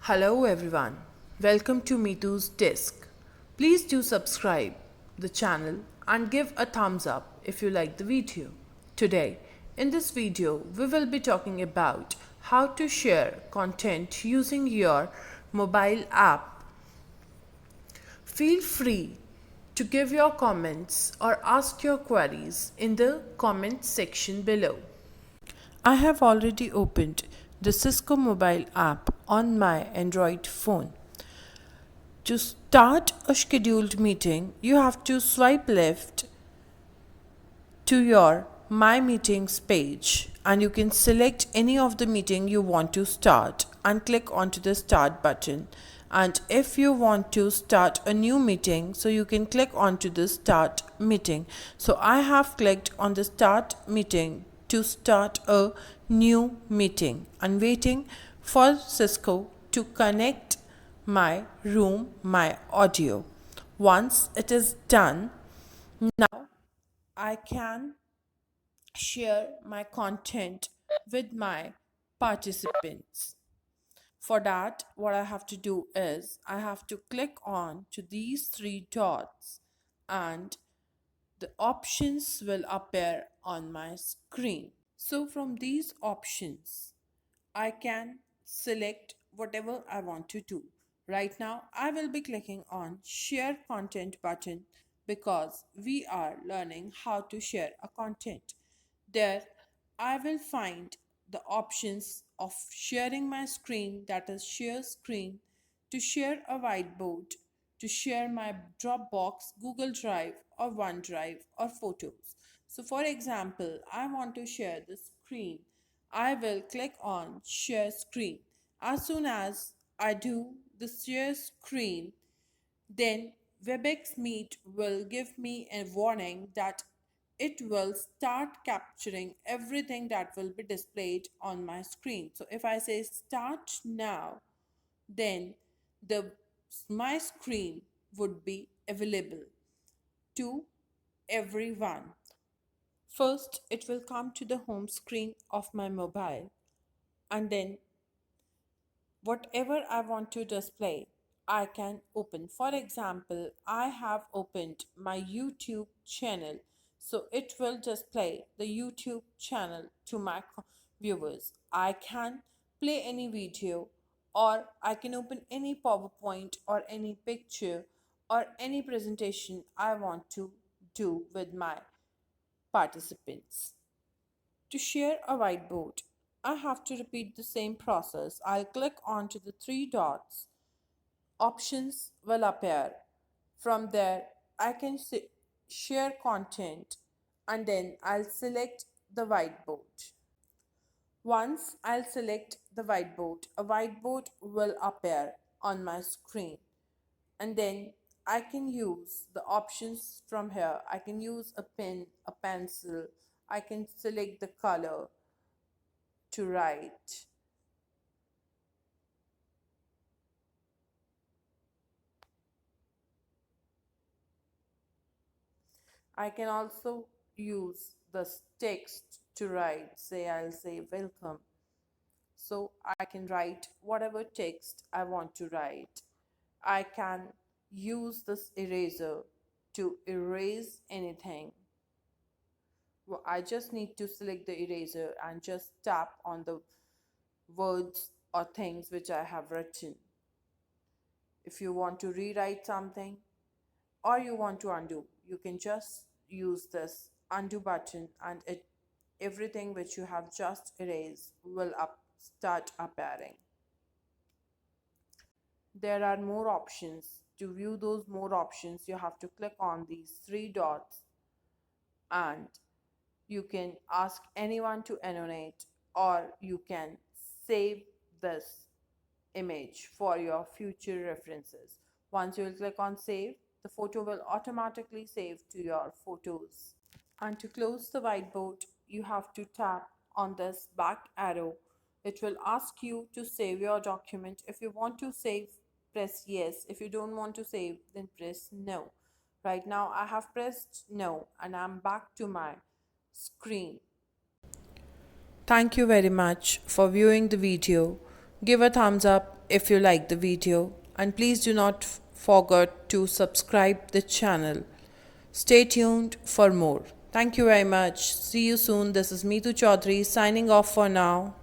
Hello everyone, welcome to Meetu's Desk. Please do subscribe the channel and give a thumbs up if you like the video. Today, in this video, we will be talking about how to share content using your mobile app. Feel free to give your comments or ask your queries in the comment section below. I have already opened the Cisco mobile app on my Android phone. To start a scheduled meeting, you have to swipe left to your My Meetings page and you can select any of the meeting you want to start and click onto the start button. And if you want to start a new meeting, so you can click onto the start meeting. So I have clicked on the start meeting to start a new meeting and waiting for Cisco to connect my room, my audio. Once it is done, now I can share my content with my participants. For that, what I have to do is I have to click on to these three dots and the options will appear on my screen. So from these options, I can select whatever I want to do. Right now, I will be clicking on share content button because we are learning how to share a content. There, I will find the options of sharing my screen, that is share screen, to share a whiteboard, to share my Dropbox, Google Drive or OneDrive or photos. So for example, I want to share the screen. I will click on share screen. As soon as I do the share screen, then WebEx Meet will give me a warning that it will start capturing everything that will be displayed on my screen. So if I say start now, then the my screen would be available to everyone. First, it will come to the home screen of my mobile, and then whatever I want to display, I can open. For example, I have opened my YouTube channel, so it will display the YouTube channel to my viewers. I can play any video, or I can open any PowerPoint or any picture or any presentation I want to do with my participants. To share a whiteboard, I have to repeat the same process. I'll click onto the three dots. Options will appear. From there, I can share content and then I'll select the whiteboard. Once I'll select the whiteboard, a whiteboard will appear on my screen and then I can use the options from here. I can use a pen, a pencil, I can select the color to write. I can also use the text to write. Say I'll say welcome. So I can write whatever text I want to write. I can use this eraser to erase anything. Well, I just need to select the eraser and just tap on the words or things which I have written. If you want to rewrite something or you want to undo, you can just use this undo button and everything which you have just erased will start appearing. There are more options. To view those more options, you have to click on these three dots and you can ask anyone to annotate or you can save this image for your future references. Once you will click on save, the photo will automatically save to your photos. And to close the whiteboard, you have to tap on this back arrow. It will ask you to save your document. If you want to save, press yes. If you don't want to save, then press no. Right now I have pressed no and I'm back to my screen. Thank you very much for viewing the video. Give a thumbs up if you like the video, and please do not forget to subscribe the channel. Stay tuned for more. Thank you very much. See you soon. This is Meetu Chaudhary signing off for now.